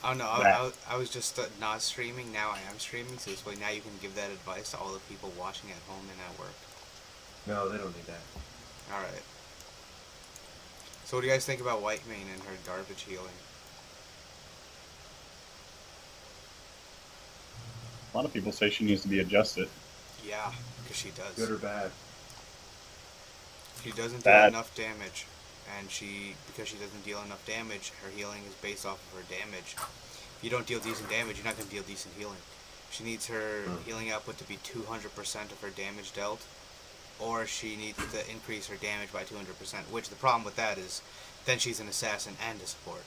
Oh no, That I was just not streaming. Now I am streaming, so this way now you can give that advice to all the people watching at home and at work. No, they don't need that. All right. So what do you guys think about Whitemane and her garbage healing? a lot of people say she needs to be adjusted. Yeah, because she does. Good or bad? She doesn't deal Bad. enough damage, and because she doesn't deal enough damage, her healing is based off of her damage. If you don't deal decent damage, you're not going to deal decent healing. She needs her healing output to be 200% of her damage dealt, or she needs to increase her damage by 200%, which the problem with that is then she's an assassin and a support.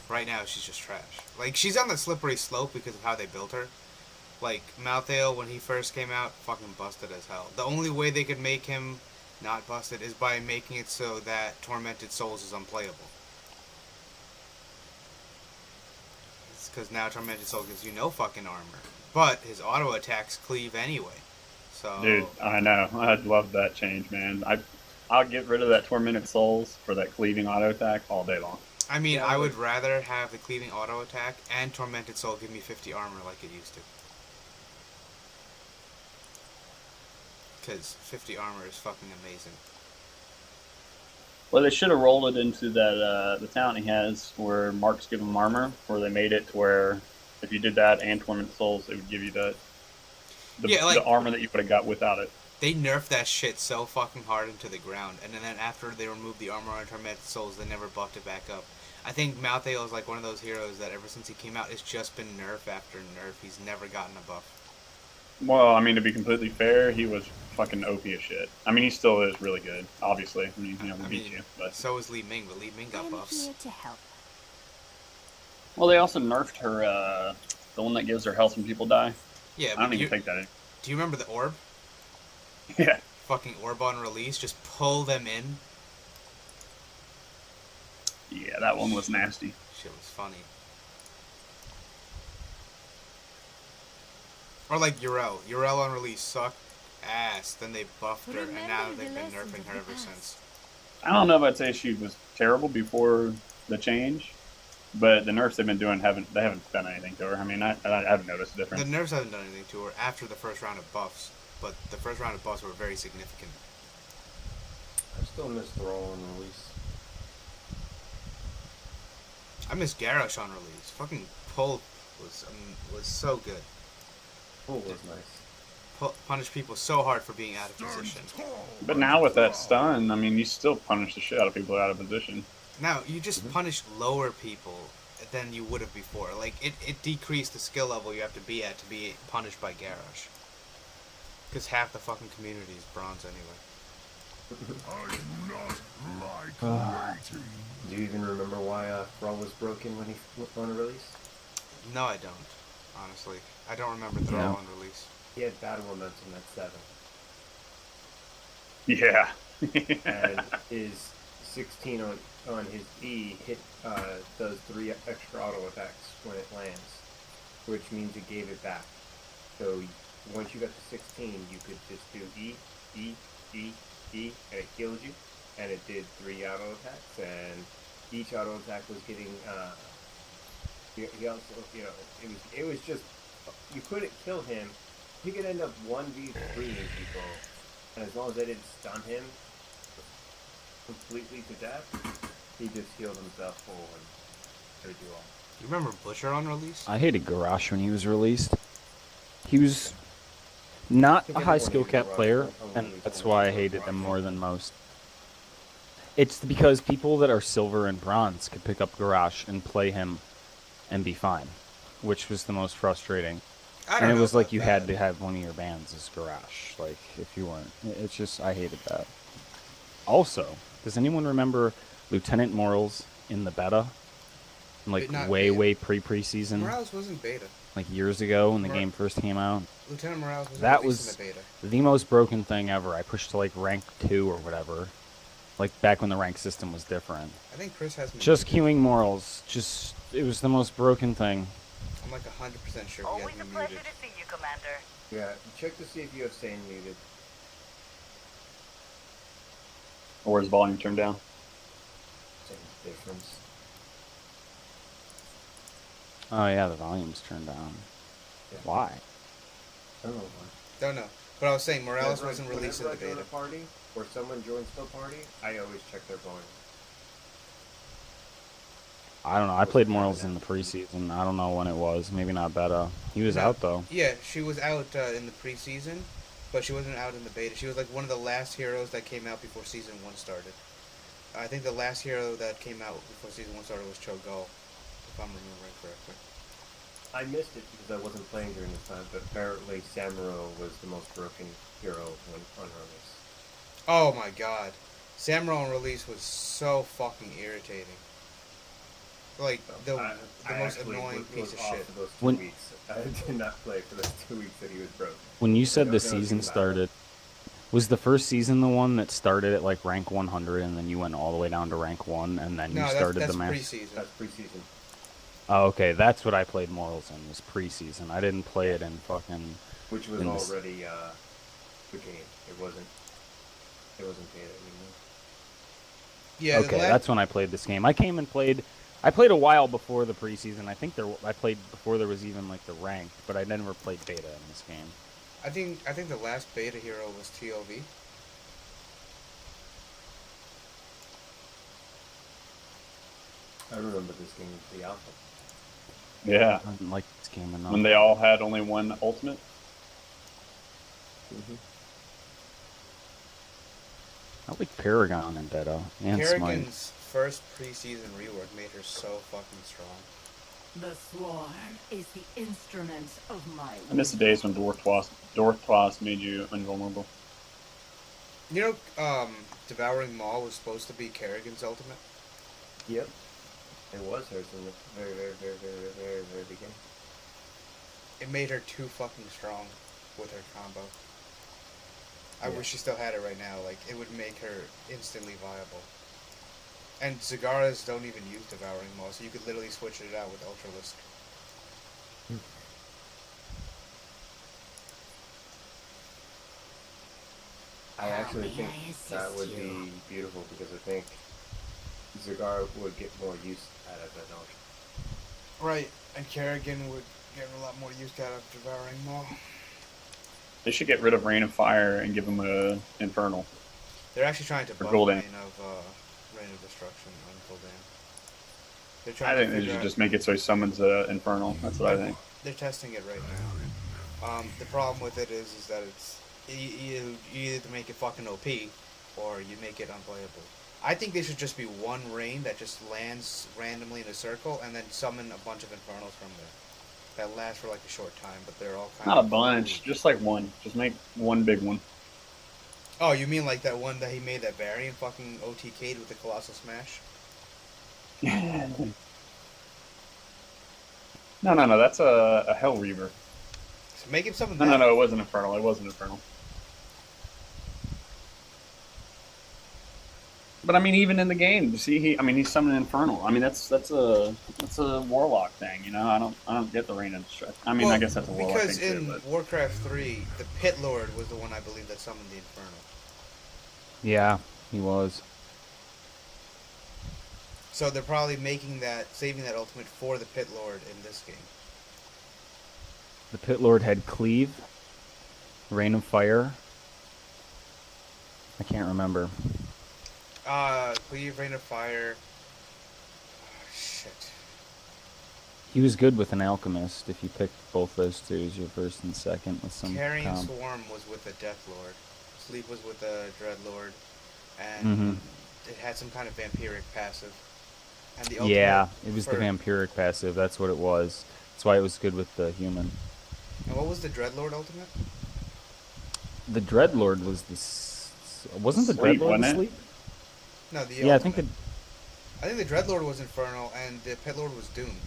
Right now, she's just trash. Like, she's on the slippery slope because of how they built her. Like, Malthael, when he first came out, fucking busted as hell. The only way they could make him not busted is by making it so that Tormented Souls is unplayable. It's because now Tormented Soul gives you no fucking armor. But his auto attacks cleave anyway. So, Dude, I know. I'd love that change, man. I'll get rid of that Tormented Souls for that cleaving auto attack all day long. I mean, Yeah, I would rather have the cleaving auto attack and Tormented Soul give me 50 armor like it used to. Because 50 armor is fucking amazing. Well, they should have rolled it into that the talent he has where Marks give him armor, where they made it to where if you did that and Tormented Souls, it would give you the armor that you would have got without it. They nerfed that shit so fucking hard into the ground, and then after they removed the armor on Tormented Souls, they never buffed it back up. I think Malthael is like one of those heroes that ever since he came out, it's just been nerf after nerf. He's never gotten a buff. Well, I mean, to be completely fair, he was fucking OP as shit. I mean, he still is really good, obviously. I mean, we beat you. But So is Li Ming, but Li Ming got buffs. Here to help. well, they also nerfed her, the one that gives her health when people die. Yeah, I but don't even think that. do you remember the orb? Yeah. Fucking orb on release, just pull them in. Yeah, that one was nasty. Shit was funny. Or like Urel. Urel on release sucked ass. Then they buffed her, and now they've been nerfing her ever since. I don't know if I'd say she was terrible before the change, but the nerfs they've been doing haven't done anything to her. I mean, I haven't noticed a The difference. nerfs haven't done anything to her after the first round of buffs, but the first round of buffs were very significant. I still miss Thrall on release. I miss Garrosh on release. Fucking pull was so good. Pool was nice. Punish people so hard for being out of position. But now with that stun, I mean, you still punish the shit out of people out of position. Now you just punish lower people than you would have before. Like it decreased the skill level you have to be at to be punished by Garrosh. Because half the fucking community is bronze anyway. I do not like waiting. Do you even remember why Thrall was broken when he went on release? No, I don't. Honestly, I don't remember Thrall on release. He had battle momentum at 7, Yeah. and his 16 on his E hit does 3 extra auto attacks when it lands, which means it gave it back. So once you got to 16, you could just do E, E, E, E, and it healed you, and it did 3 auto attacks, and each auto attack was getting. He also, it was just you couldn't kill him. He could end up 1v3ing people, and as long as they didn't stun him completely to death, he just healed himself full and did you all. You remember Butcher on release? I hated Garrosh when he was released. He was not a high skill cap player, and that's why I hated him more than most. It's because people that are silver and bronze could pick up Garrosh and play him and be fine, which was the most frustrating. And it was like you had to have one of your bands as Garrosh, like if you weren't. It's just, I hated that. Also, does anyone remember Lieutenant Morals in the beta? Like Not way, beta. way pre-season? Morales wasn't beta. Like years ago when the Mor- game first came out? Lieutenant Morales was That released was in the beta. the most broken thing ever. I pushed to like rank 2 or whatever. Like back when the rank system was different. I think Chris has me. Just queuing morals. Just, it was the most broken thing. I'm like 100% sure he Always has a me pleasure muted. to see you, Commander. Yeah, check to see if you have Sane muted. Or his volume turned down. Same difference. Oh yeah, the volume's turned down. Yeah. Why? I don't know why. Don't know. But I was saying Morales Whenever- wasn't released in the whenever I join beta. a party or someone joins the party, I always check their volume. I don't know. I played Morals in the preseason. I don't know when it was. Maybe not beta. He was No. out though. Yeah, she was out in the preseason, but she wasn't out in the beta. She was like one of the last heroes that came out before season 1 started. I think the last hero that came out before season 1 started was Cho'Gall, if I'm remembering correctly. I missed it because I wasn't playing during this time, but apparently Samuro was the most broken hero when on release. Oh my god. Samuro on release was so fucking irritating. Like, the most actually annoying piece of off shit. for those 2 When- weeks. I did not play for those 2 weeks that he was broken. When you said don't the know anything season about it. started, was the first season the one that started at like rank 100 and then you went all the way down to rank 1 and then No, you started that's the match? preseason. That's preseason. Oh, okay. That's what I played Morals in, was preseason. I didn't play it in fucking... Which was In this- already the game. It wasn't beta anymore. Yeah, Okay, that's when I played this game. I came and played... I played a while before the preseason. I think I played before there was even like the ranked, but I never played beta in this game. I think the last beta hero was TLV. I remember this game was the alpha. Yeah. I didn't like this game enough. When they all had only one ultimate. I like Paragon in beta and Smite. Kerrigan's first preseason rework made her so fucking strong. The swarm is the instrument of my I miss the days when Dorthwas made you invulnerable. You know, Devouring Maw was supposed to be Kerrigan's ultimate. Yep. It was hers in the very, very, very, very, very, very beginning. It made her too fucking strong with her combo. I Yeah. wish she still had it right now. Like, it would make her instantly viable. And Zagaras don't even use Devouring Maw, so you could literally switch it out with Ultralisk. I actually may think I assist that would you? be beautiful because I think Zagara would get more use out of that knowledge. Right, and Kerrigan would get a lot more use out of Devouring Maw. They should get rid of Rain of Fire and give them a Infernal. They're actually trying to buff Gul'dan. Rain of Destruction on Gul'dan. They're I trying think to they figure should out- just make it so he summons a Infernal. That's what I think. They're testing it right now. The problem with it is that it's you either make it fucking OP or you make it unplayable. I think there should just be one rain that just lands randomly in a circle and then summon a bunch of Infernals from there. That lasts for like a short time, but they're all kind Not a of bunch, just like one. Just make one big one. Oh, you mean like that one that he made that variant fucking OTK'd with the Colossal Smash? No, that's a Hell Reaver. So make him summon No, that. it wasn't Infernal. It wasn't Infernal. But I mean, even in the game, you see, he's summoning Infernal. I mean, that's a Warlock thing, you know. I don't get the Rain of Destruction. I mean, Well, I guess that's a Warlock because thing in too. But Warcraft 3, the Pit Lord was the one I believe that summoned the Infernal. Yeah, he was. So they're probably saving that ultimate for the Pit Lord in this game. The Pit Lord had Cleave, Rain of Fire. I can't remember. Cleave, Rain of Fire. Shit. He was good with an Alchemist if you picked both those two as your first and second with some Carrion comp. Swarm was with the Death Lord. Sleep was with the Dread Lord. And Mhm. it had some kind of vampiric passive. And the Yeah, ultimate it was for- the Vampiric passive. That's what it was. That's why it was good with the human. And what was the Dread Lord ultimate? The Dreadlord was wasn't the Sleep, Dreadlord wasn't the it? sleep? No, the Yeah, I think ultimate. I think the Dread Lord was Infernal and the Pit Lord was Doom.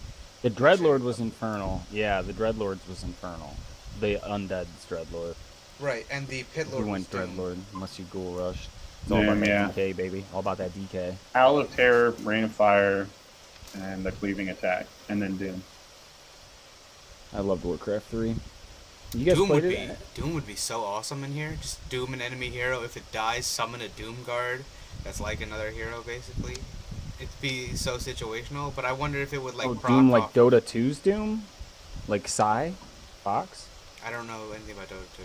the Dreadlord was Infernal. Yeah, the Dreadlord's was Infernal. The Undead's Dreadlord. Right, and the Pit You Lord was went Doom. Dreadlord unless you Ghoul Rushed. It's all about that Yeah. DK, baby. All about that DK. Owl of Terror, Rain of Fire, and the Cleaving Attack, and then Doom. I loved Warcraft 3. You guys Doom played would it? be Doom would be so awesome in here. Just Doom an enemy hero. If it dies, summon a Doom guard. That's like another hero basically. it'd be so situational. But I wonder if it would like Oh, proc Doom like off. Dota 2's Doom? Like Psy? Fox? I don't know anything about Dota 2.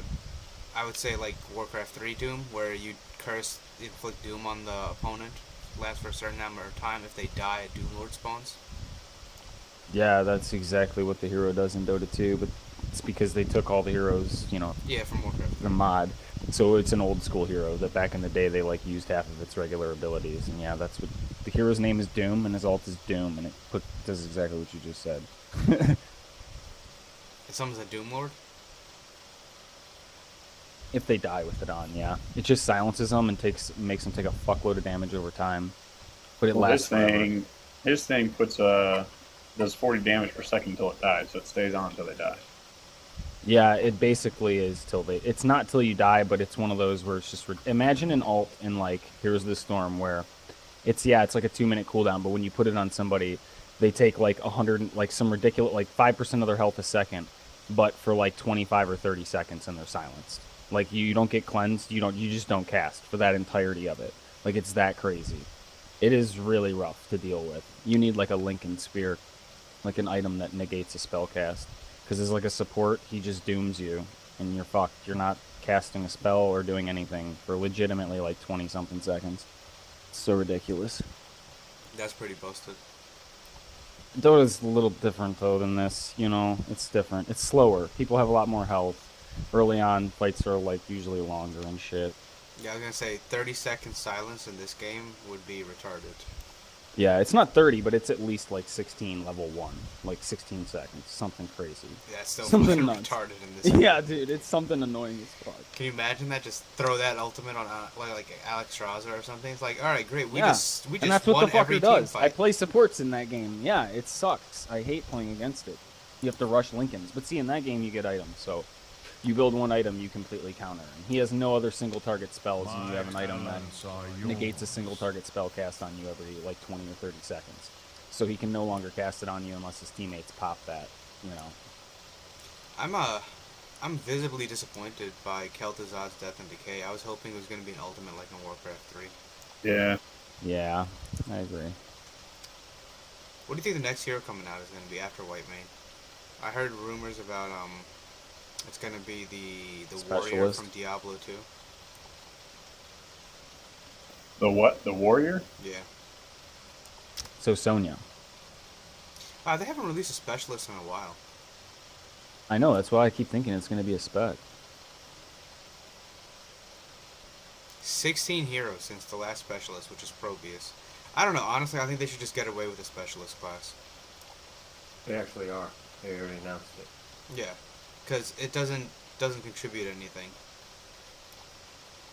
I would say like Warcraft 3 Doom, where you curse, inflict Doom on the opponent, lasts for a certain number of time. If they die, a Doom Lord spawns. Yeah, that's exactly what the hero does in Dota 2, but it's because they took all the heroes, Yeah, from Warcraft. the mod. So it's an old school hero that back in the day they like used half of its regular abilities. And yeah, that's what the hero's name is Doom and his ult is Doom and it does exactly what you just said. If someone's a Doom Lord. If they die with it on, yeah. It just silences them and makes them take a fuckload of damage over time. But it lasts forever. His thing does 40 damage per second until it dies, so it stays on until they die. Yeah, it basically is it's not till you die, but it's one of those where it's just imagine an alt in like Heroes of the Storm where it's like a 2-minute cooldown, but when you put it on somebody, they take like 100, like some ridiculous, like 5% of their health a second, but for like 25 or 30 seconds and they're silenced. Like you don't get cleansed, you just don't cast for that entirety of it. Like it's that crazy. It is really rough to deal with. You need like a Lincoln Spear, like an item that negates a spell cast. Because as like a support, he just dooms you, and you're fucked. You're not casting a spell or doing anything for legitimately like 20-something seconds. It's so ridiculous. That's pretty busted. Dota's a little different though than this, it's different. It's slower. People have a lot more health. Early on, fights are like usually longer and shit. Yeah, I was gonna say 30-second silence in this game would be retarded. Yeah, it's not 30, but it's at least like 16 level 1. Like 16 seconds. Something crazy. Yeah, it's still Something fucking nuts. retarded in this game. Yeah, dude, it's something annoying as fuck. Can you imagine that? Just throw that ultimate on like Alex Straza or something. It's like, all right, great. We Yeah, just and that's what won the every fucker team does. I fight. play supports in that game. Yeah, it sucks. I hate playing against it. You have to rush Lincolns. But see, in that game, you get items. So you build one item, you completely counter. And he has no other single target spells, and you have an item that negates a single target spell cast on you every like 20 or 30 seconds. So he can no longer cast it on you unless his teammates pop that, I'm visibly disappointed by Kel'Thuzad's Death and Decay. I was hoping it was going to be an ultimate like in Warcraft 3. Yeah. Yeah, I agree. What do you think the next hero coming out is going to be after Whitemane? I heard rumors about it's going to be the warrior Specialist. from Diablo 2. The what? The warrior? Yeah. So Sonya. They haven't released a specialist in a while. I know, that's why I keep thinking it's going to be a spec. 16 heroes since the last specialist, which is Probius. I don't know, honestly, I think they should just get away with a specialist class. They actually are. They already announced it. Yeah, because it doesn't contribute anything.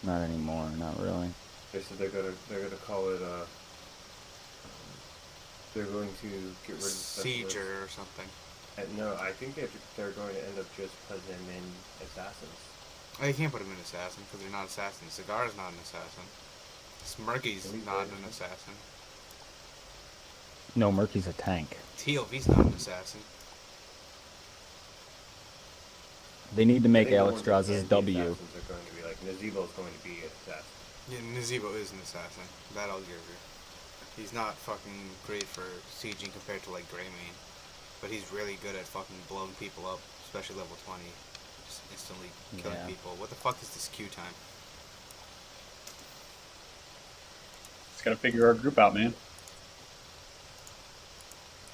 Not anymore, not really. They said they're gonna call it they're going to get rid of the specialist. Sieger or something. No, I think they're going to end up just putting them in assassins. Oh, you can't put them in assassin because they're not assassins. Cigar's not an assassin. Smurky's not an assassin. No, Murky's a tank. TLV's not an assassin. They need to make I think Alex the ones Straza's that can be W. assassins are going to be like Nazebo's going to be an assassin. Yeah, Nazebo is an assassin. That I'll give you. He's not fucking great for sieging compared to like Greymane, but he's really good at fucking blowing people up, especially level 20. Just instantly killing Yeah. people. What the fuck is this Q time? Just gotta figure our group out, man.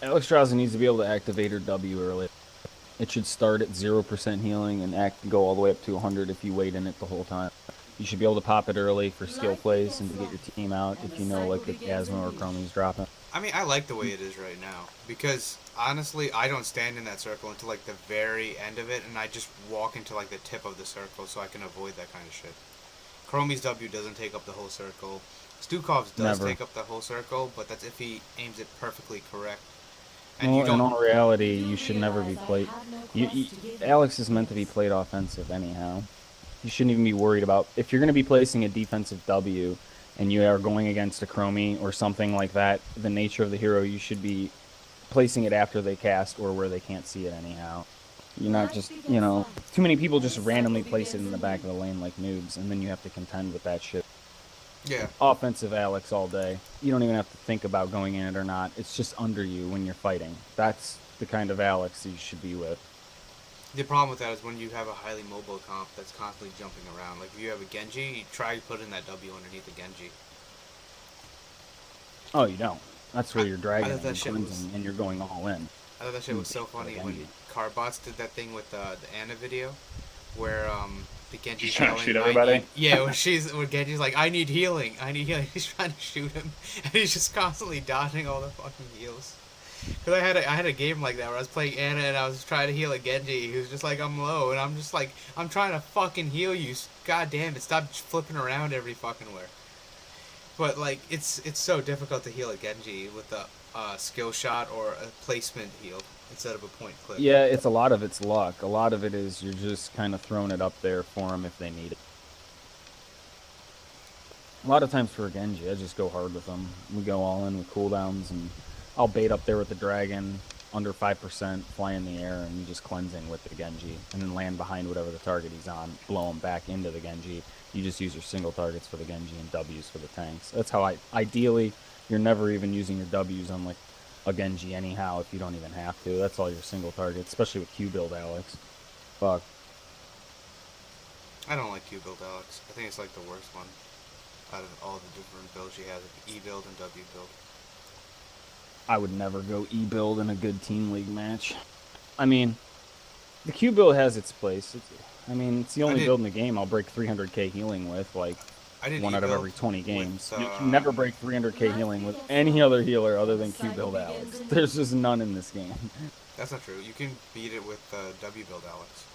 Alex Straza needs to be able to activate her W early. It should start at 0% healing and go all the way up to 100 if you wait in it the whole time. You should be able to pop it early for skill plays and to get your team out if you know like the Asmo or Chromie's dropping. I mean, I like the way it is right now because honestly, I don't stand in that circle until like the very end of it, and I just walk into like the tip of the circle so I can avoid that kind of shit. Chromie's W doesn't take up the whole circle. Stukov's does Never. take up the whole circle, but that's if he aims it perfectly correct. And Well, you don't. in all reality, you should never be played. Alex is meant to be played offensive anyhow. You shouldn't even be worried about if you're going to be placing a defensive W and you are going against a Chromie or something like that. The nature of the hero, you should be placing it after they cast or where they can't see it anyhow. You're not just, too many people just randomly place it in the back of the lane like noobs, and then you have to contend with that shit. Yeah. offensive Alex all day. You don't even have to think about going in it or not. It's just under you when you're fighting. That's the kind of Alex you should be with. The problem with that is when you have a highly mobile comp that's constantly jumping around. Like if you have a Genji, you try putting that W underneath the Genji. Oh, you don't. That's where you're I dragging thought that and shit cleansing, was- and you're going all in. I thought that shit was so funny when Carbots did that thing with the Anna video, where the Genji's She's trying to yelling, shoot "I everybody?" need-" Yeah, when Genji's like, "I need healing, I need healing." He's trying to shoot him, and he's just constantly dodging all the fucking heals. Cause I had a game like that where I was playing Anna and I was trying to heal a Genji who's just like, I'm low, and I'm just like, I'm trying to fucking heal you. God damn it, stop flipping around every fucking where. But like it's so difficult to heal a Genji with a skill shot or a placement heal instead of a point clip. Yeah, it's a lot of it's luck. A lot of it is you're just kind of throwing it up there for them if they need it. A lot of times for a Genji, I just go hard with them. We go all in with cooldowns, and I'll bait up there with the dragon, under 5%, fly in the air, and just cleansing with the Genji, and then land behind whatever the target he's on, blow him back into the Genji. You just use your single targets for the Genji and Ws for the tanks. That's how ideally, you're never even using your Ws on like a Genji anyhow if you don't even have to. That's all your single targets, especially with Q build, Alex. Fuck. I don't like Q build Alex. I think it's like the worst one out of all the different builds she has, like E build and W build. I would never go E build in a good team league match. I mean, the Q build has its place. It's the only build in the game I'll break 300k healing with, like I did one out of every 20 with, games. You can never break 300k healing with any other healer other than Q build Alex. There's just none in this game. That's not true. You can beat it with W build Alex.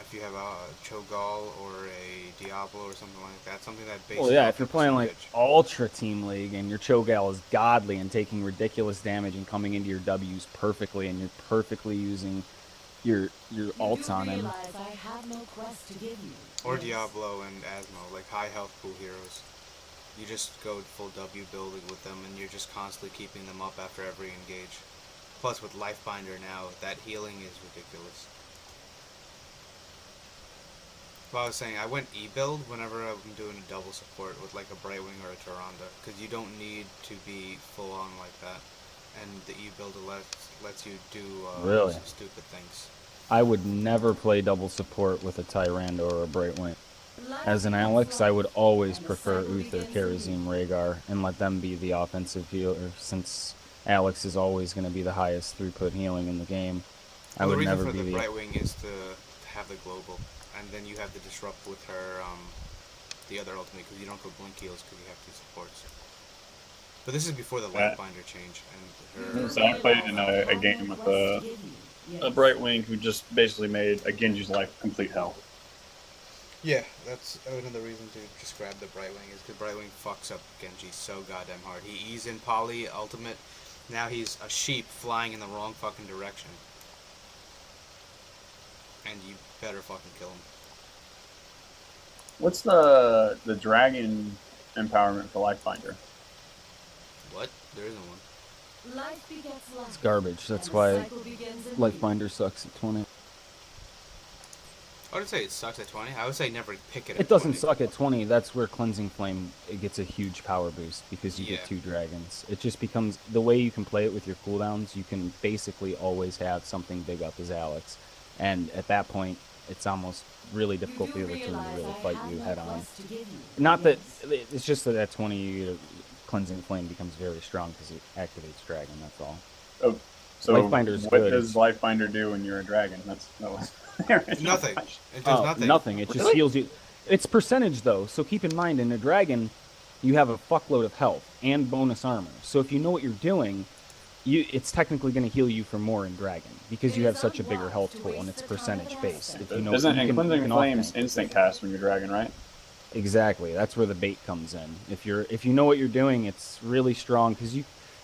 If you have a Cho'Gall or a Diablo or something like that, something that bases Well, yeah, off if you're your playing like percentage. Ultra Team League and your Cho'Gall is godly and taking ridiculous damage and coming into your Ws perfectly, and you're perfectly using your ults on him. Or Diablo and Asmo, like high health pool heroes. You just go full W building with them, and you're just constantly keeping them up after every engage. Plus, with Lifebinder now, that healing is ridiculous. Well, I was saying, I went E-build whenever I'm doing a double support with like a Brightwing or a Tyrande, because you don't need to be full on like that. And the E-build lets you do Really? some stupid things. I would never play double support with a Tyrande or a Brightwing. As an Alex, I would always prefer Uther, Karazim, Rhaegar, and let them be the offensive healer, since Alex is always going to be the highest throughput healing in the game. I Well, would the never reason for be the the... Brightwing is to have the global, and then you have the disrupt with her, the other ultimate, because you don't go blink heals because you have two supports. But this is before the Lifebinder change, and her... So I played in a game with a Brightwing who just basically made a Genji's life complete hell. Yeah, that's another reason to just grab the Brightwing, is because Brightwing fucks up Genji so goddamn hard. He's in poly, ultimate, now he's a sheep flying in the wrong fucking direction. And you better fucking kill him. What's the dragon empowerment for Lifebinder? What? There isn't one. It's garbage. That's why Lifebinder sucks at 20. I wouldn't say it sucks at 20. I would say never pick it at It doesn't 20. suck at 20. That's where Cleansing Flame it gets a huge power boost because you Yeah. get two dragons. It just becomes the way you can play it with your cooldowns. You can basically always have something big up as Alex, and at that point, it's almost really difficult for the other team to really fight you head on. Not that it's just that at 20, Cleansing Flame becomes very strong because it activates dragon. That's all. Oh, so Lifebinder's what good. does Lifebinder do when you're a dragon? That was Nothing. It does nothing. Nothing. It just heals you. It's percentage though, so keep in mind in a dragon, you have a fuckload of health and bonus armor. So if you know what you're doing, it's technically going to heal you for more in dragon because you have such a bigger health pool and it's percentage based. If you know, Isn't you can Cleansing Flames off-tank. instant cast when you're dragon, right? Exactly. That's where the bait comes in. If you know what you're doing, it's really strong because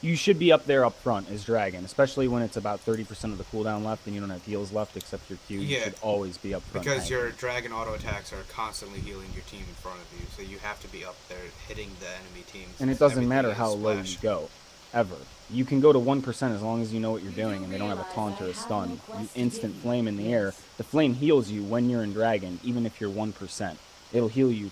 you should be up there up front as dragon, especially when it's about 30% of the cooldown left and you don't have heals left except your Q. You Yeah. should always be up front. Because tanking. your dragon auto attacks are constantly healing your team in front of you, so you have to be up there hitting the enemy teams. And it doesn't Everything matter is how low splash. you go, ever. You can go to 1% as long as you know what you're doing and they don't have a taunt or a stun. You instant flame in the air. The flame heals you when you're in dragon, even if you're 1%. It'll heal you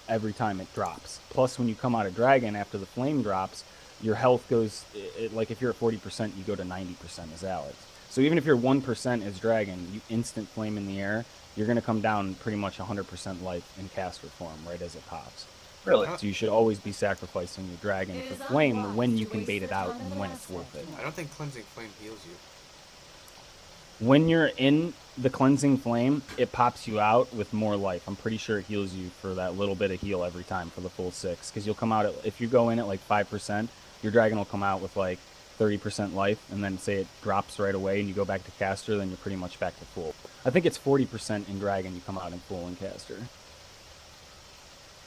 every time it drops. Plus, when you come out of Dragon after the flame drops, your health goes, like if you're at 40%, you go to 90% as Alex. So even if you're 1% as Dragon, you instant flame in the air, you're going to come down pretty much 100% life in caster form right as it pops. Really? So you should always be sacrificing your Dragon for flame when you can bait it out and when it's worth it. I don't think Cleansing Flame heals you. When you're in the Cleansing Flame, it pops you out with more life. I'm pretty sure it heals you for that little bit of heal every time for the full 6. Because you'll come out, if you go in at like 5%, your Dragon will come out with like 30% life, and then say it drops right away and you go back to caster, then you're pretty much back to full. I think it's 40% in Dragon, you come out in full in caster.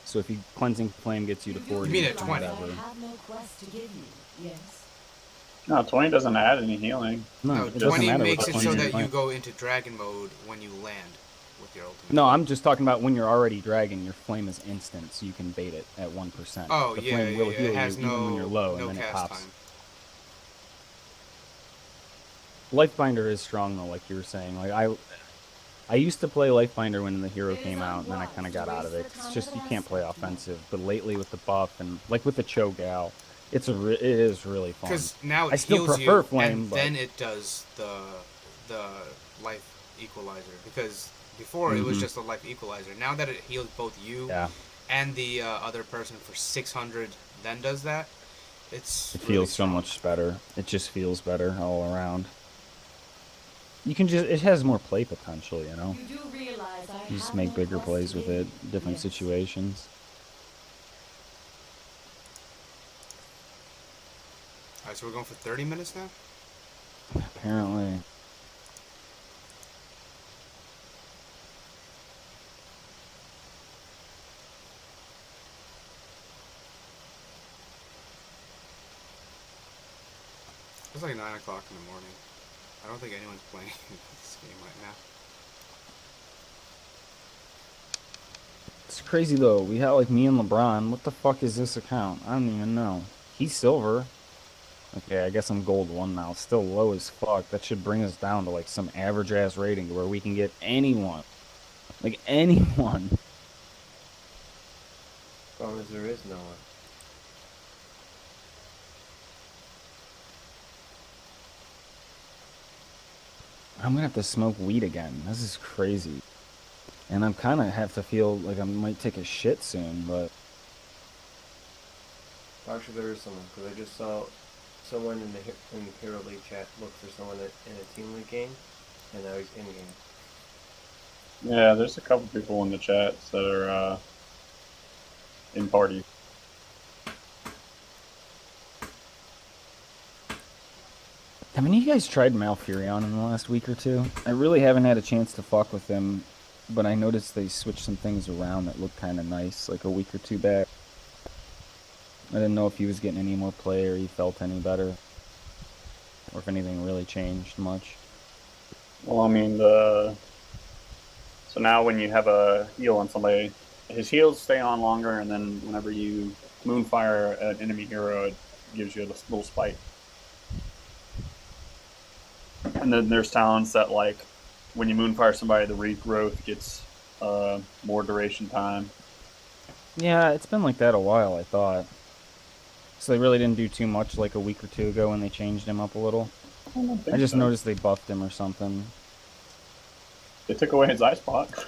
So if you Cleansing Flame gets you to 40, You mean at 20? I have no quest to give you. Yes. No, 20 doesn't add any healing. No, it doesn't 20 matter makes what it the so Cleansing that you Flame. go into Dragon mode when you land with your ultimate. No, I'm just talking about when you're already Dragon, your flame is instant, so you can bait it at 1%. Oh, the yeah, flame will heal it has you even when you're low, no and then it cast pops. time. Lifebinder is strong though, like you were saying. Like I used to play Lifebinder when the hero came out, and then I kind of got out of it. It's just you can't play offensive. But lately with the buff and like with the Cho'Gao, it is really fun. Because now it I still heals prefer you, flame, and but then it does the life equalizer. Because before it was just a life equalizer. Now that it heals both you yeah, and the other person for 600, then does that. it Really feels so strong. much better. It just feels better all around. You can just it has more play potential, you know. You do realize I You just have make no bigger quest plays to with give it, you. different Yes. situations. Alright, so we're going for 30 minutes now? Apparently. It's like 9 o'clock in the morning. I don't think anyone's playing this game right now. It's crazy though. We had like me and LeBron. What the fuck is this account? I don't even know. He's silver. Okay, I guess I'm gold 1 now. Still low as fuck. That should bring us down to like some average ass rating where we can get anyone. Like anyone. As long as there is no one. I'm gonna have to smoke weed again. This is crazy. And I'm kind of have to feel like I might take a shit soon, but Actually, there is someone, because I just saw someone in the Hero League chat look for someone in a Team League game, and now he's in game. Yeah, there's a couple people in the chats that are in party. have any of you guys tried Malfurion in the last week or two? I really haven't had a chance to fuck with him, but I noticed they switched some things around that looked kind of nice, like a week or two back. I didn't know if he was getting any more play or he felt any better, or if anything really changed much. Well, I mean, so now when you have a heal on somebody, his heals stay on longer, and then whenever you Moonfire an enemy hero, it gives you a little spike. And then there's talents that, like, when you Moonfire somebody, the regrowth gets more duration time. Yeah, it's been like that a while, I thought. So they really didn't do too much like a week or two ago when they changed him up a little. I just noticed they buffed him or something. They took away his ice block.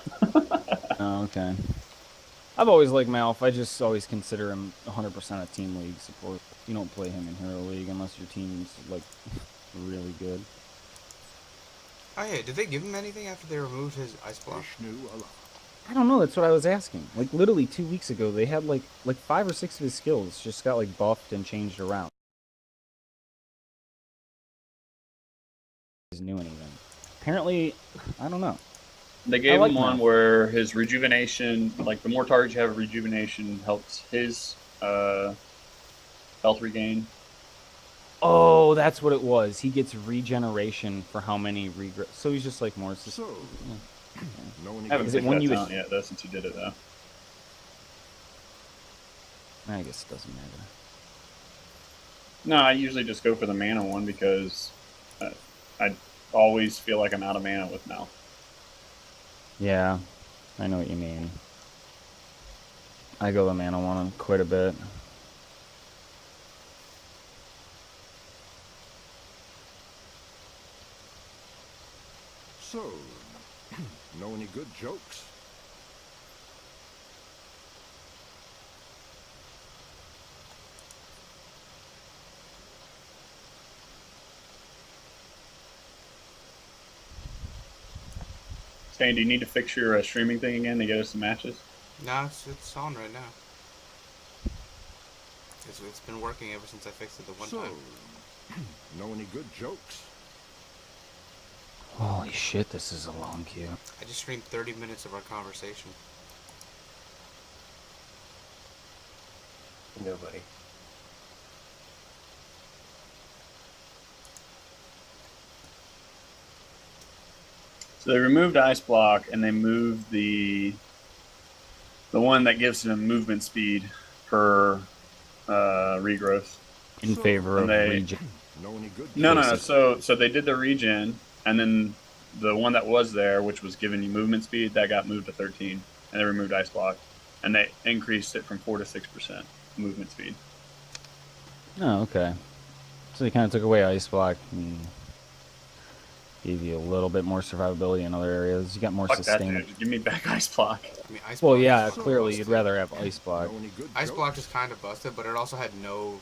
Oh, okay. I've always liked Malf. I just always consider him 100% a Team League support. You don't play him in Hero League unless your team's, like, really good. Oh yeah, did they give him anything after they removed his ice block? Vishnu Allah. I don't know, that's what I was asking. Like, literally 2 weeks ago, they had, like 5 or 6 of his skills just got, like, buffed and changed around. Is new anything. Apparently, I don't know. They gave like him one Malf. where his rejuvenation, like the more targets you have, rejuvenation helps his health regain. Oh, that's what it was. He gets regeneration for how many so he's just like more. So, no one I haven't Is it picked when that you talent yet, though, since you did it, though. I guess it doesn't matter. No, I usually just go for the mana one because I always feel like I'm out of mana with Mal. Yeah, I know what you mean. I go the mana one quite a bit. So, know any good jokes? Stan, do you need to fix your streaming thing again to get us some matches? No, it's on right now. It's been working ever since I fixed it the one So, time. know any good jokes? Holy shit, this is a long queue. I just streamed 30 minutes of our conversation. Nobody. So they removed Ice Block and they moved the one that gives them movement speed per regrowth. In favor of And they- regen. Know any good No. jokes? So they did the regen, and then the one that was there, which was giving you movement speed, that got moved to 13, and they removed Ice Block, and they increased it from 4 to 6% movement speed. Oh, okay. So they kind of took away Ice Block and gave you a little bit more survivability in other areas. You got more Fuck that, sustain. dude. Give me back Ice Block. I mean, Ice Well, Block yeah, is fucking clearly busted. you'd rather have Ice Block. Know any good Ice jokes? Block is kind of busted, but it also had no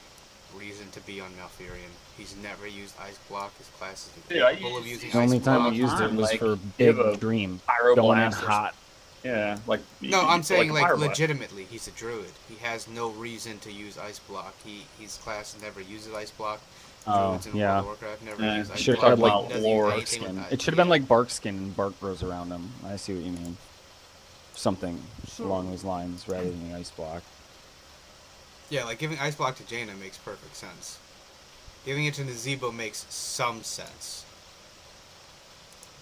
reason to be on Malfurion. He's never used Ice Block. His class is Dude, I incapable of use- using The only Ice time Block. we used it was Like, for you Big have a Dream. Pyro Going in Blast or hot. Yeah, like No, I'm saying a like Pyro Blast. legitimately, he's a druid. He has no reason to use Ice Block. His class never uses Ice Block. Oh, Druids in yeah. World of Warcraft never Yeah, use Ice should Block. have had, like, He doesn't use lore anything with Skin. ice. It should have been Yeah. like bark skin and bark grows around him. I see what you mean. Something along those lines rather than the Ice Block. Yeah, like giving Ice Block to Jaina makes perfect sense. Giving it to Nazebo makes some sense.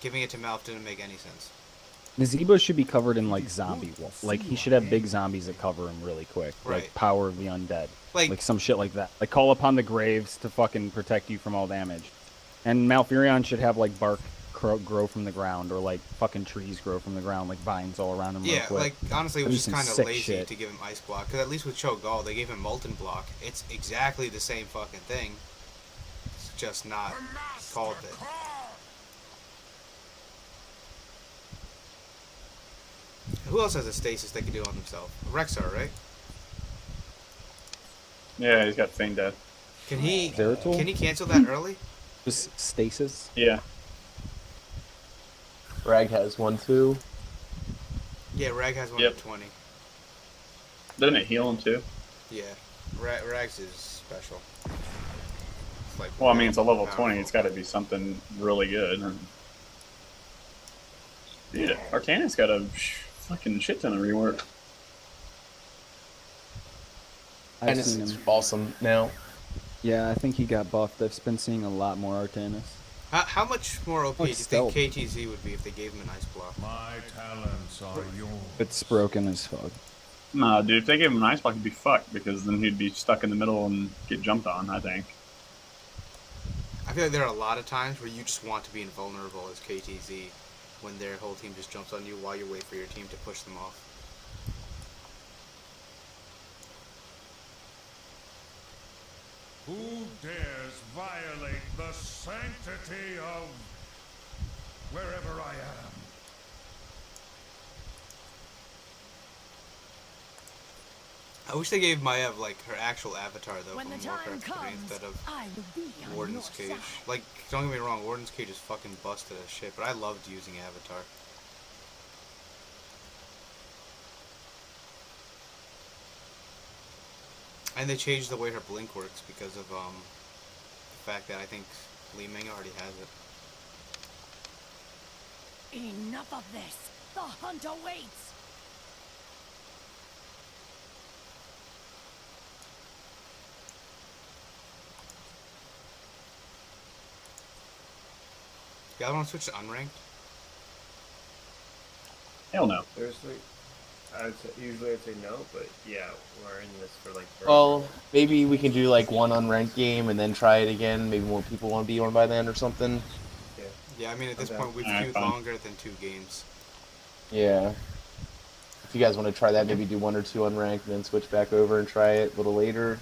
Giving it to Malf didn't make any sense. Nazebo should be covered in like zombie wolf. Like he should have big zombies that cover him really quick. Right. Like Power of the Undead. Like- Like some shit like that. Like call upon the graves to fucking protect you from all damage. And Malfurion should have like bark grow from the ground or like fucking trees grow from the ground, like vines all around him real Yeah, quick. like honestly, it That'd was be just some kind of sick lazy shit. to give him Ice Block. Because at least with Cho'Gall, they gave him Molten Block. It's exactly the same fucking thing. It's just not called it. Who else has a stasis they can do on themselves? Rexar, right? Yeah, he's got Feign Death. Can he? Zeratul? Can he cancel that early? Just stasis. Yeah. Rag has one too. Yeah, Rag has one Yep. at 20. Doesn't it heal him too? Yeah, Rags is special. It's like Well, I mean, it's a level powerful. 20. It's got to be something really good. Dude, Arcana's got a fucking shit ton of rework. I've And seen it's him. awesome now. Yeah, I think he got buffed. I've been seeing a lot more Artanis. How much more OP do you Like think stealth. KTZ would be if they gave him an Ice Block? My talents are yours. It's broken as fuck. Nah, dude, if they gave him an Ice Block, he'd be fucked because then he'd be stuck in the middle and get jumped on, I think. I feel like there are a lot of times where you just want to be invulnerable as KTZ when their whole team just jumps on you while you wait for your team to push them off. Who dares violate the sanctity of wherever I am? I wish they gave Maiev like her actual avatar though When the from time Warcraft 3 comes, instead of I will be on Warden's your Cage. side. Like, don't get me wrong, Warden's Cage is fucking busted as shit, but I loved using Avatar. And they changed the way her blink works because of the fact that I think Li Ming already has it. Enough of this. The hunt awaits. You guys want to switch to unranked? Hell no. Seriously, usually I'd say no, but yeah, we're in this for like. forever. Well, maybe we can do like one unranked game and then try it again. Maybe more people want to be on by then or something. Yeah, I mean at this Okay. point we've Alright, queued fine. longer than 2 games. Yeah. If you guys want to try that, maybe do 1 or 2 unranked, and then switch back over and try it a little later.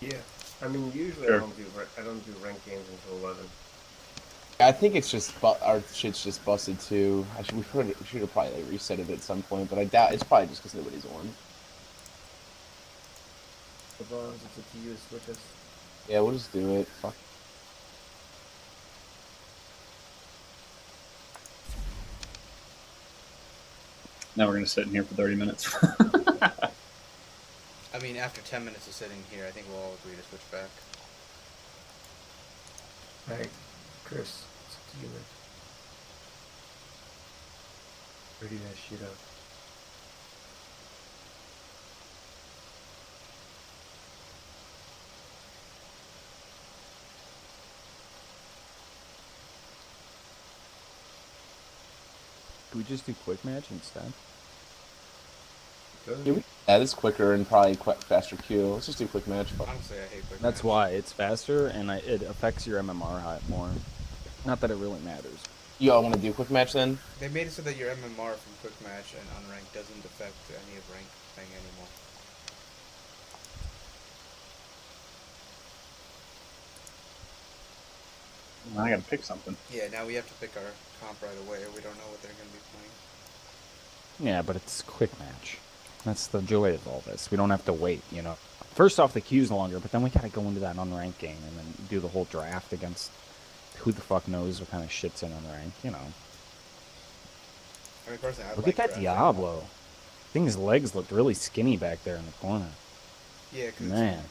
Yeah. I mean, usually Sure. I don't do ranked games until 11. I think it's just our shit's just busted too. We should have probably like, reset it at some point, but I doubt it's probably just because nobody's on. LeBron, it's up to you to switch us. Yeah, we'll just do it. Fuck. Now we're gonna sit in here for 30 minutes. I mean, after 10 minutes of sitting here, I think we'll all agree to switch back. Alright, Chris, it's up to you, man. Ready that shit up. Could we just do quick match instead? Yeah, this is quicker and probably faster queue. Let's just do quick match. Fuck. Honestly, I hate quick That's match. why it's faster and it affects your MMR high more. Not that it really matters. You all want to do quick match then? They made it so that your MMR from quick match and unranked doesn't affect any of ranked thing anymore. I gotta pick something. Yeah, now we have to pick our comp right away. We don't know what they're going to be playing. Yeah, but it's quick match. That's the joy of all this. We don't have to wait, you know. First off, the queue's longer, but then we gotta go into that unranked game and then do the whole draft against who the fuck knows what kind of shit's in unranked, you know. I mean, personally, I Look like at that drafting. Diablo. I think his legs looked really skinny back there in the corner. Yeah, because Man.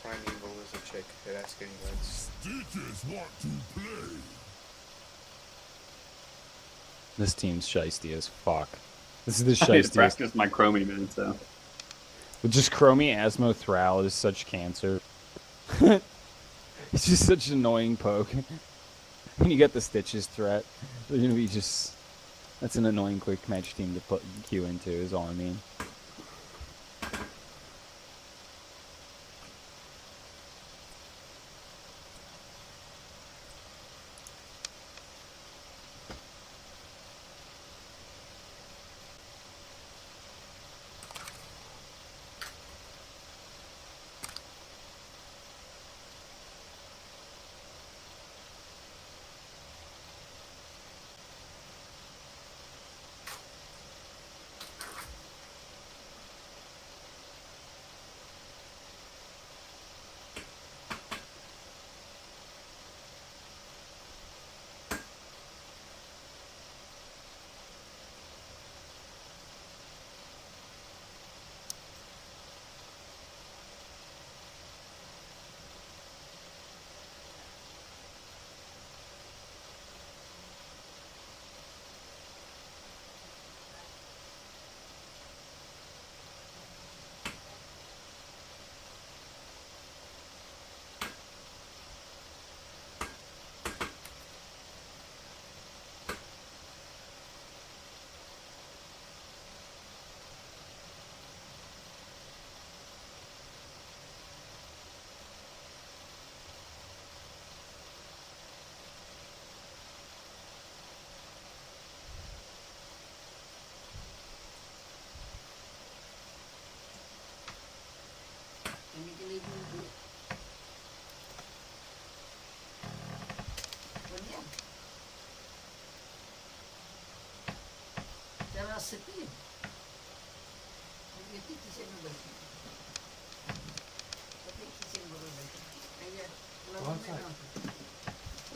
Prime Evil is a chick that has skinny legs. Stitches want to play. This team's shiesty as fuck. This is the I need to shiestiest. practice my Chromie minutes though. With just Chromie, Asmo, Thrall is such cancer. It's just such an annoying poke. And you got the Stitches threat. They're gonna be just... That's an annoying quick match team to put Q into, is all I mean.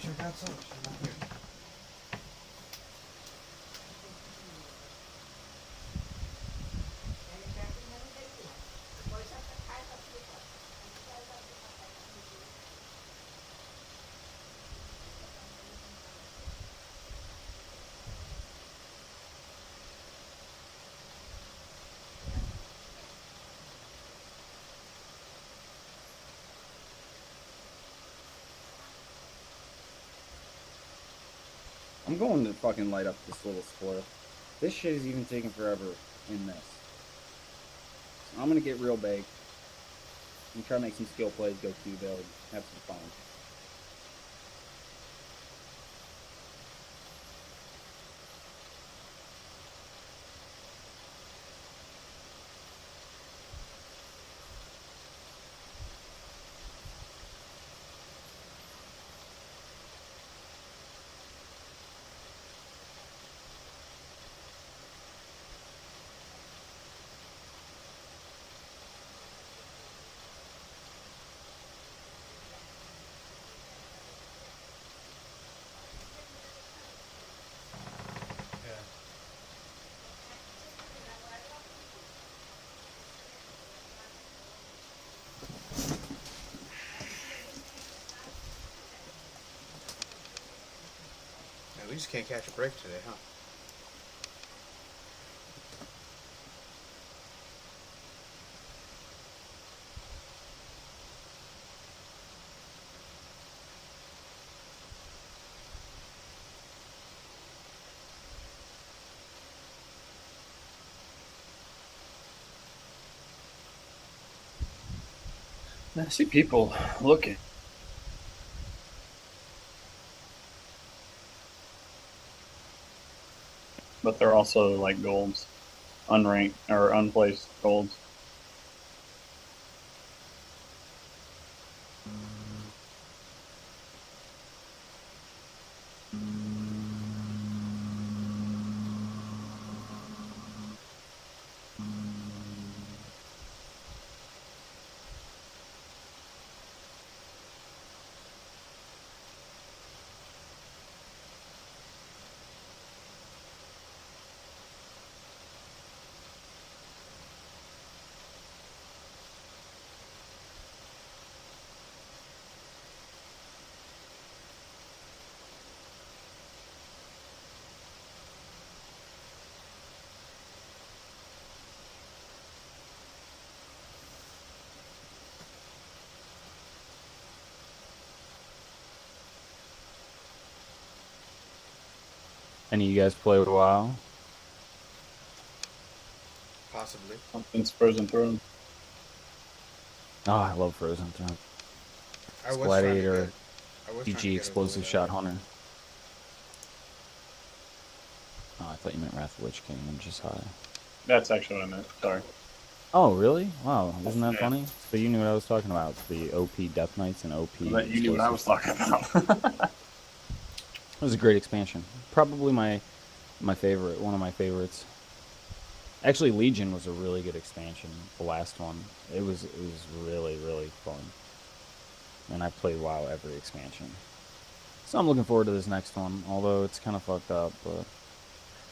Check out some. She's not here. I'm going to fucking light up this little spoil. This shit is even taking forever in this. So I'm gonna get real big and try to make some skill plays, go Q build, have some fun. Man, we just can't catch a break today, huh? I see people looking. But they're also like golds. Unranked or unplaced golds. Any of you guys play with WoW? Possibly. Something's frozen through. Oh, I love Frozen Throne. I was Gladiator, trying to get PG a Explosive vote Shot out. Hunter. Oh, I thought you meant Wrath of the Lich King, I'm just high. That's actually what I meant. Sorry. Oh, really? Wow, isn't that Yeah. funny? So you knew what I was talking about. The OP Death Knights and OP But you knew what I was Explosive. talking about. It was a great expansion. Probably my favorite, one of my favorites. Actually, Legion was a really good expansion. The last one, it was really fun. And I played WoW every expansion. So I'm looking forward to this next one. Although it's kind of fucked up, but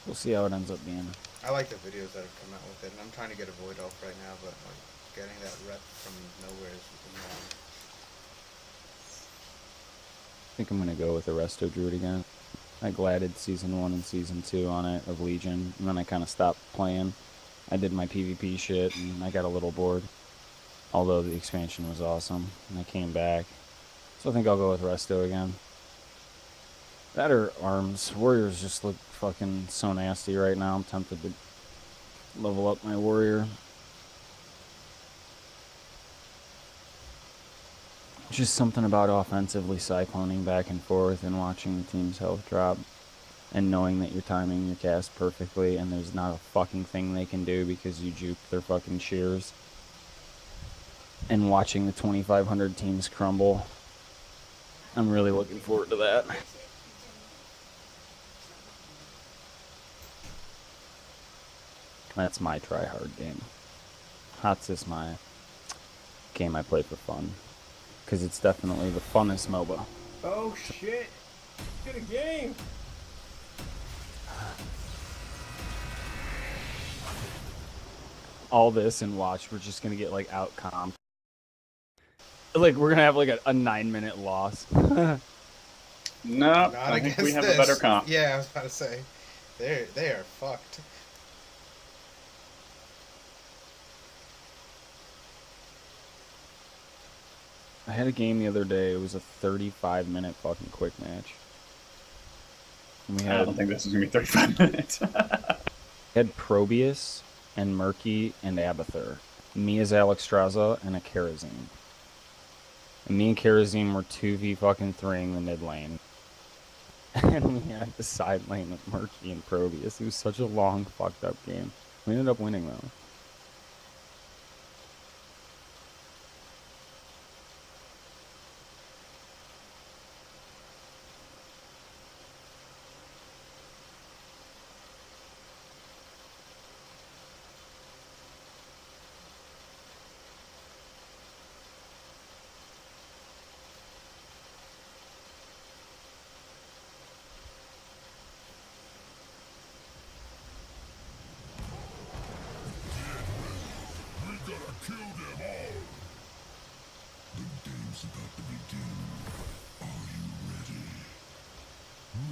we'll see how it ends up being. I like the videos that have come out with it, and I'm trying to get a Void Elf right now, but like getting that rep from nowhere is annoying. I think I'm gonna go with the Resto Druid again. I gladded Season 1 and Season 2 on it of Legion, and then I kind of stopped playing. I did my PvP shit, and I got a little bored. Although the expansion was awesome, and I came back. So I think I'll go with Resto again. That or Arms. Warriors just look fucking so nasty right now. I'm tempted to level up my Warrior. Just something about offensively cycloning back and forth and watching the team's health drop. And knowing that you're timing your cast perfectly and there's not a fucking thing they can do because you juked their fucking shears. And watching the 2,500 teams crumble. I'm really looking forward to that. That's my try-hard game. HOTS is my game I play for fun. Because it's definitely the funnest MOBA. Oh shit! Get a game! All this and watch, we're just gonna get like out comped. Like we're gonna have like a 9-minute loss. No, Not I think against we have this. a better comp. Yeah, I was about to say, they are fucked. I had a game the other day. It was a 35-minute fucking quick match. And we I had don't think this is gonna be 35 minutes. had Probius and Murky and Abathur. Me as Alexstrasza and a Karazim. And me and Karazim were 2v fucking 3ing the mid lane. And we had the side lane with Murky and Probius. It was such a long, fucked up game. We ended up winning though.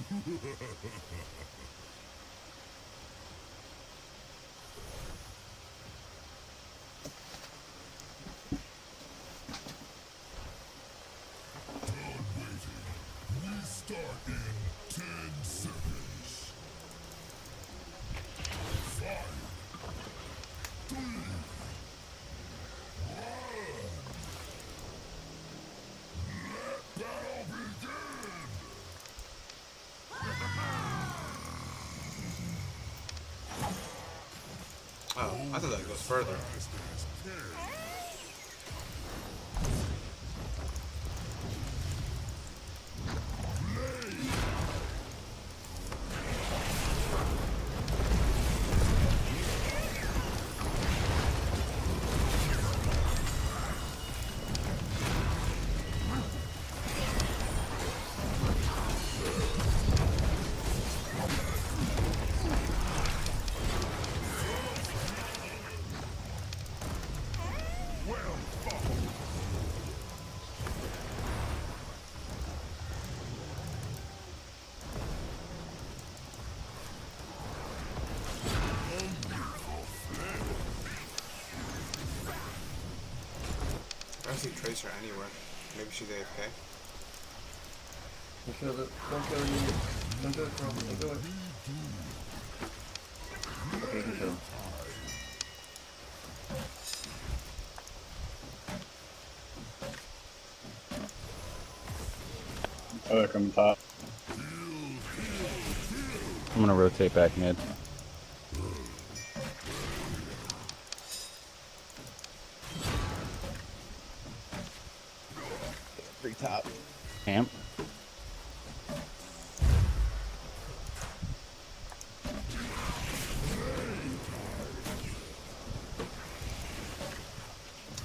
We start in 10 seconds. 5, 3, 1. Let battle begin! Oh, I thought that goes further. Fast as can. I don't see Tracer anywhere. Maybe she's AFK. Don't kill the don't kill you. Don't do it, bro. Don't do it. Okay, you can kill him. Oh, they're coming top. I'm gonna rotate back mid. Three top. Camp.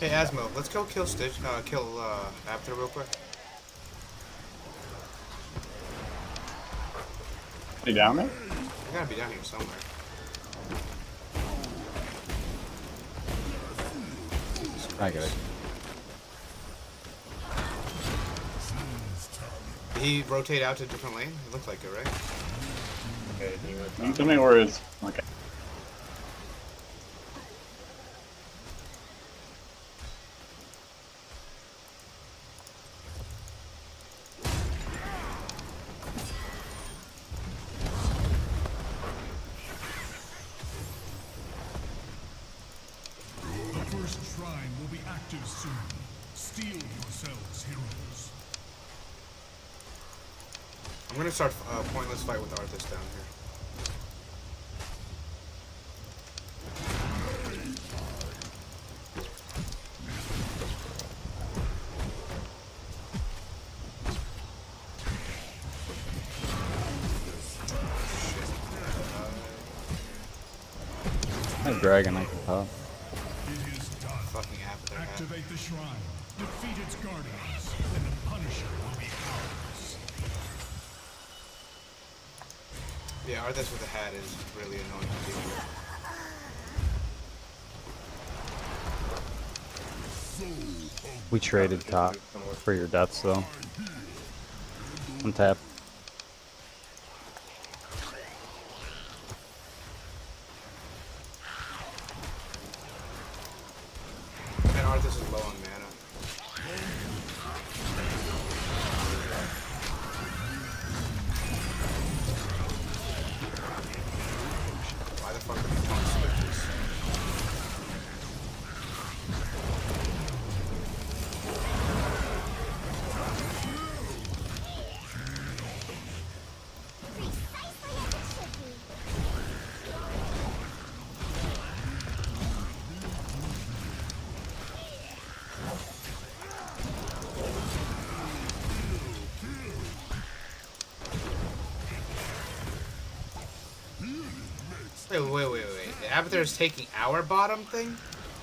Hey Asmo, let's go kill Apter real quick. They down there? I gotta be down here somewhere. I get it. Did he rotate out to a different lane? It looked like it, right? Okay, he went You top. tell me where is. Okay. The first shrine will be active soon. Steel yourselves, heroes. I'm gonna start a pointless fight with Arthas down here. That dragon I can pop. It is done. Fucking Apter hat. Activate the shrine. Defeat its guardians, and the Punisher will be ours. Yeah, Arthas with the hat is really annoying to deal with. We traded top for your deaths though. Untap. And Arthas is low on mana. Why the fuck are we throwing switches? Wait. Abathur is taking our bottom thing?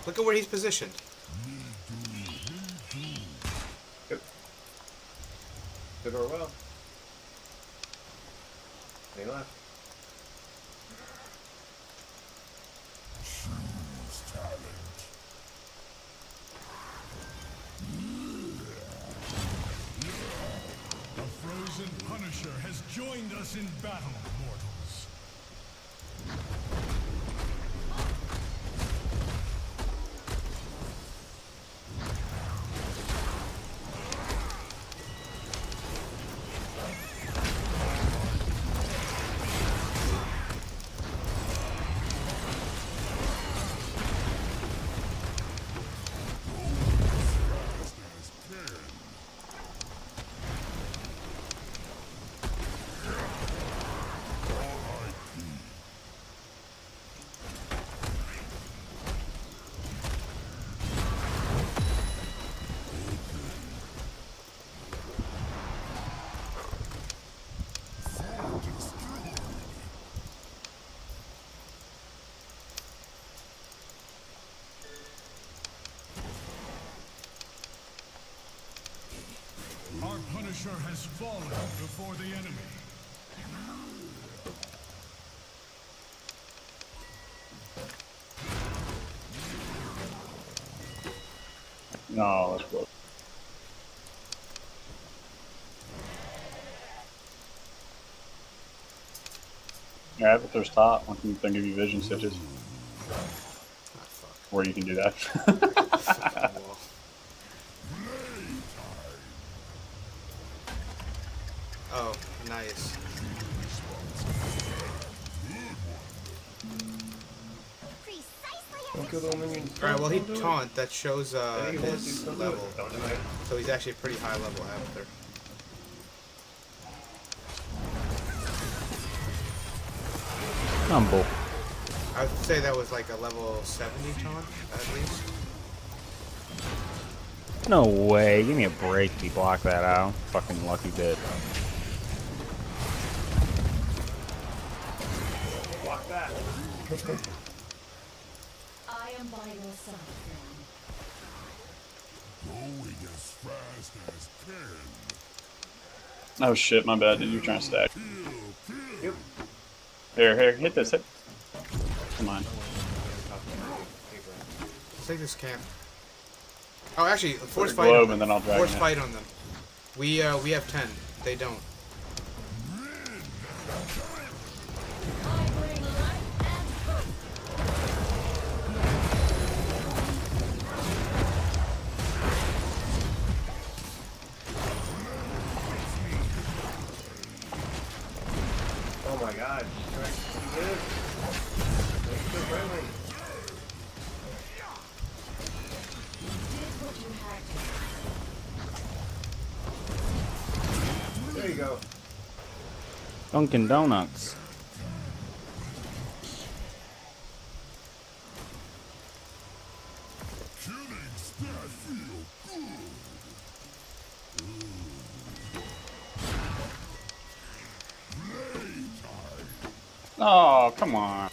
Look at where he's positioned. Took her well. They left. Choose talent. A frozen Punisher has joined us in battle, mortals. Our Punisher has fallen before the enemy. No, that's close. Yeah, if there's top, one can give you vision stitches Ah, fuck. where you can do that. Fucking wall. Oh, nice. Don't kill the minions. Alright, well he Don't do it. taunt, that shows I think he wants his to, don't do it. level. Don't do it. So he's actually a pretty high level after. Humble. I would say that was like a level 70 taunt, at least. No way. Give me a break. He blocked that out. Fucking lucky bit. Block that. I am by your side, friend. Going as fast as can. Oh shit, my bad, dude. You're trying to stack. Yep. Here, hit this. Hit. Come on. Let's take this camp. Oh, actually, force a fight globe on them. and then I'll drag Force it. fight on them. We have 10. They don't. I bring life and hope. Oh my god. Right. He lives. He's so friendly. Did what you had to. There you go. Dunkin' Donuts. Oh, come on.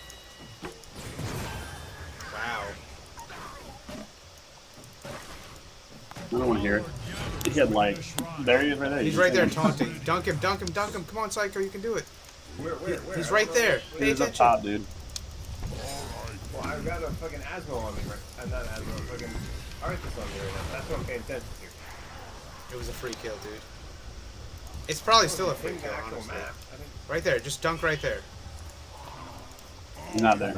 Wow. I don't want to hear it. He had like, there he is right there. He's You right there see him? taunting. Dunk him, dunk him, dunk him. Come on, Psycho, you can do it. Where? He's right there. Pay He was up attention. top, dude. Well, I've got a fucking Asmo on me right. I'm not Asmo, fucking Arthas on me right now. That's what I'm paying attention to. It was a free kill, dude. It's probably still a free In the kill, actual honestly. map. I think Right there, just dunk right there. He's not there.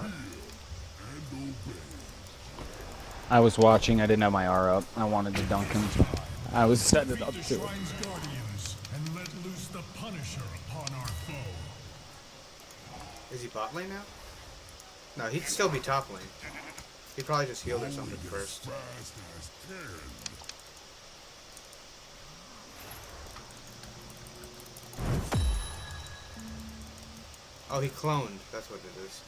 I was watching. I didn't have my R up. I wanted to dunk him. I was setting it up The too. Shrine's guardians and let loose the Punisher upon our foe. Is he bot lane now? No, he'd still be top lane. He probably just healed or something first. Fast as can. Oh, he cloned. That's what it is.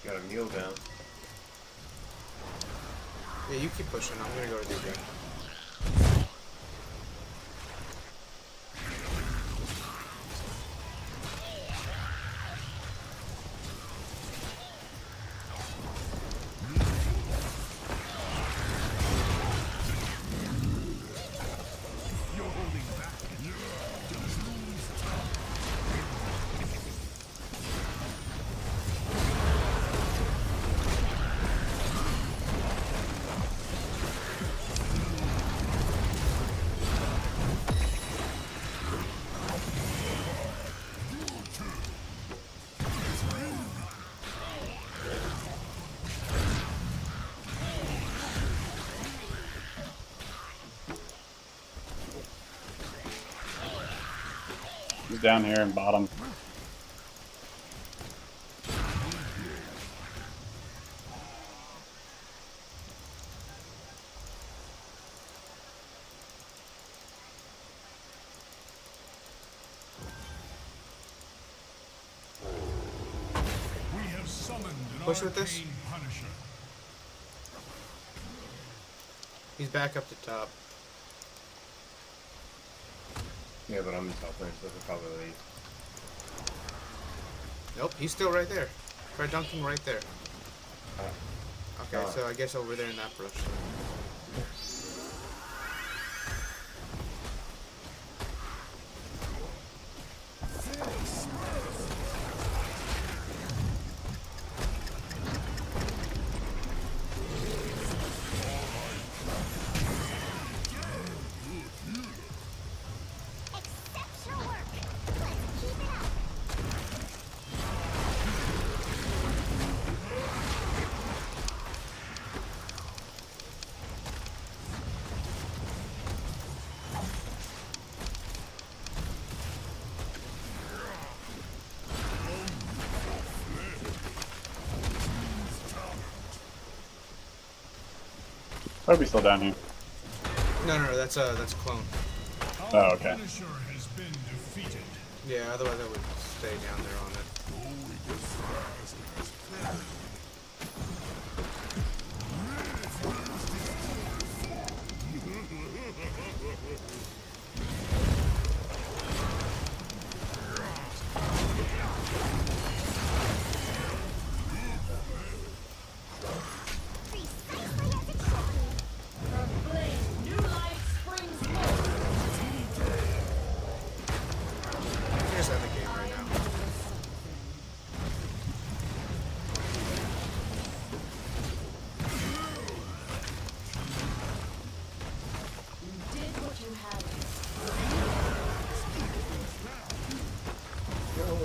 got a mule down. Yeah, you keep pushing. I'm gonna go to the objective. He's down here in bottom. We have summoned an Push with this. arcane punisher. He's back up the top. Yeah, but I'm in top lane, so he'll probably leave. Nope, he's still right there. Try dunking right there. Okay, Oh. so I guess over there in that brush. Exceptional work. Let's keep it up. Toby's still down here. No, that's a clone. Oh, Our okay. Punisher has been defeated. Yeah, otherwise I would stay down there on it. Precisely as it should be. Here's that the game right now.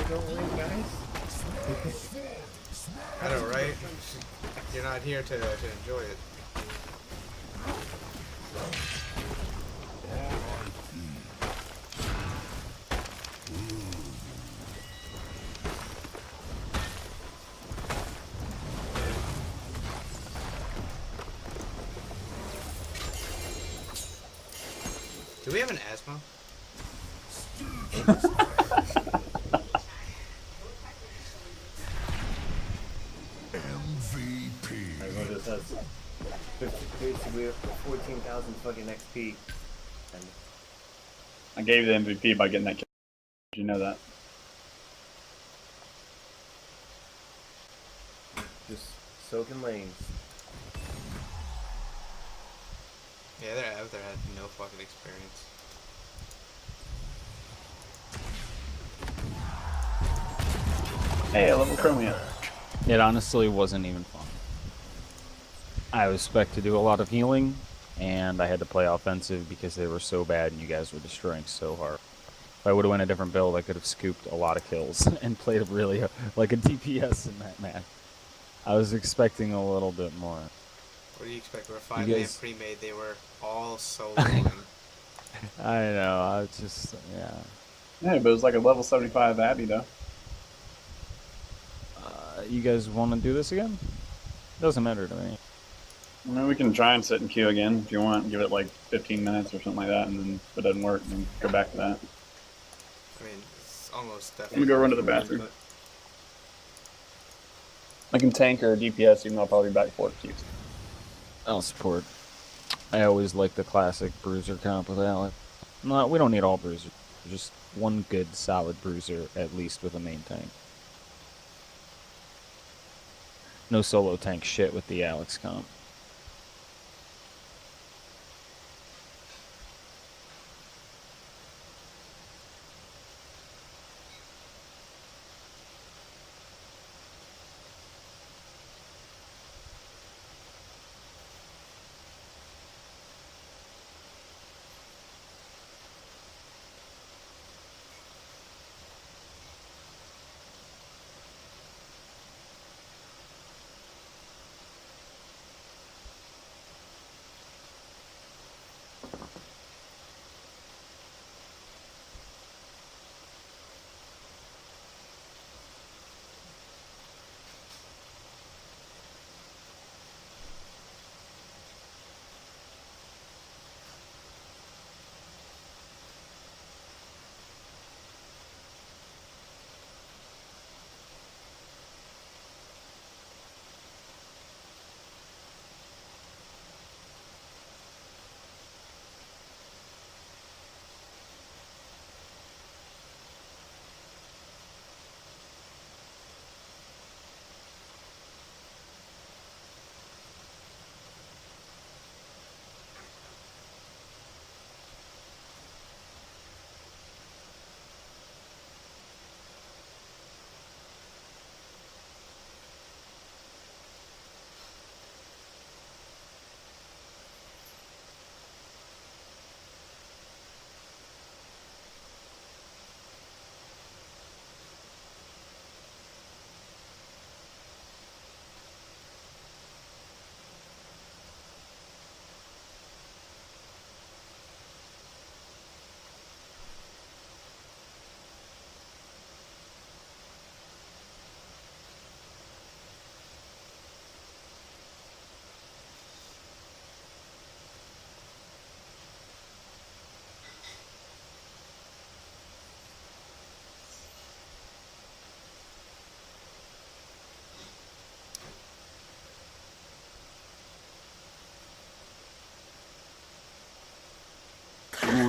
Don't win, guys. I know, right? You're not here to enjoy it. Do we have an asthma? MVP. Everyone just has basically 14,000 fucking XP. And I gave you the MVP by getting that kill. Did you know that? just soaking lanes. Yeah, they're out there had no fucking experience. Hey, I level Chromia. It honestly wasn't even fun. I was expected to do a lot of healing, and I had to play offensive because they were so bad and you guys were destroying so hard. If I would have went a different build, I could have scooped a lot of kills and played really like a DPS in that match. I was expecting a little bit more. What do you expect? We're a 5-man guys- pre-made. They were all soloing. I know, I just, yeah. Yeah, but it was like a level 75 Abby though. You guys want to do this again? Doesn't matter to me. I mean, we can try and sit in queue again if you want. Give it like 15 minutes or something like that, and then if it doesn't work, then go back to that. I mean, it's almost Let me definitely. go run to the bathroom. I can tank or DPS, even though I'll probably be back for queues. I'll support. I always like the classic bruiser comp with Alec. No, we don't need all bruisers. Just one good, solid bruiser, at least with a main tank. No solo tank shit with the Alex comp.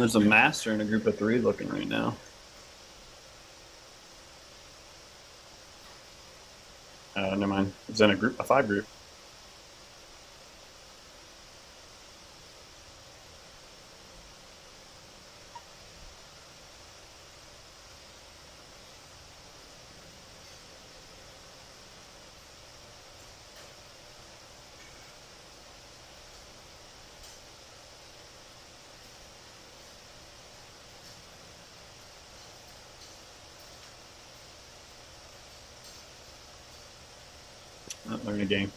there's a master in a group of 3 looking right now. Never mind. It's in a 5 group. They're in a game.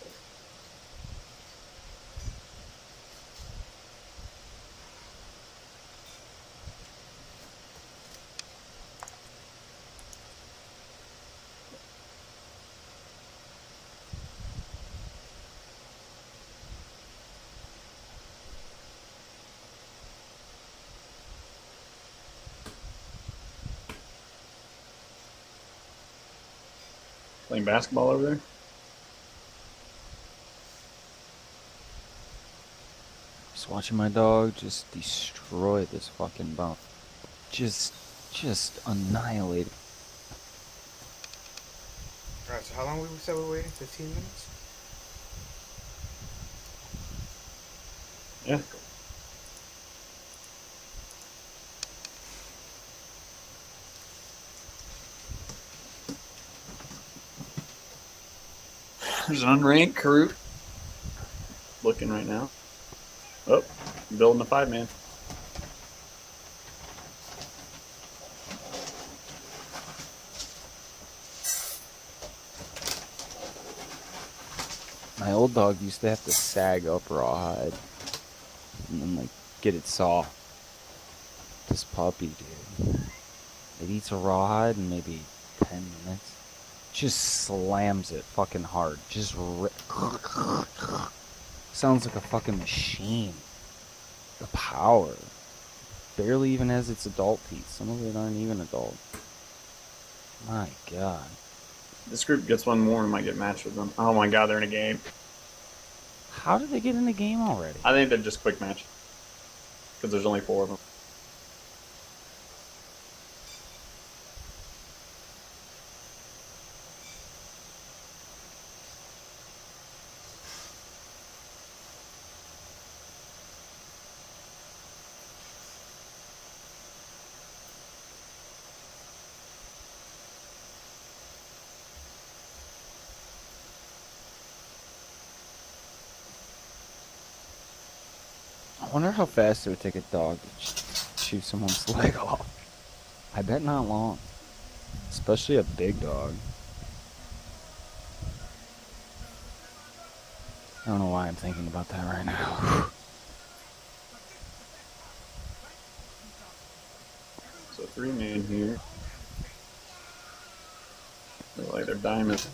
Playing basketball over there? Just watching my dog just destroy this fucking bump. Just annihilate it. Alright, so how long we said we were waiting? 15 minutes? Yeah. There's an unranked Karut looking right now. Oh, building a 5-man. My old dog used to have to sag up rawhide and then like get it soft. This puppy, dude, it eats a rawhide in maybe 10 minutes. Just slams it fucking hard. Just sounds like a fucking machine. The power. Barely even has its adult teeth. Some of it aren't even adult. My god. This group gets one more and might get matched with them. Oh my god, they're in a game. How did they get in the game already? I think they're just quick match. Because there's only 4 of them. I wonder how fast it would take a dog to chew someone's leg off. I bet not long. Especially a big dog. I don't know why I'm thinking about that right now. So 3-man here. Look like they're diamond.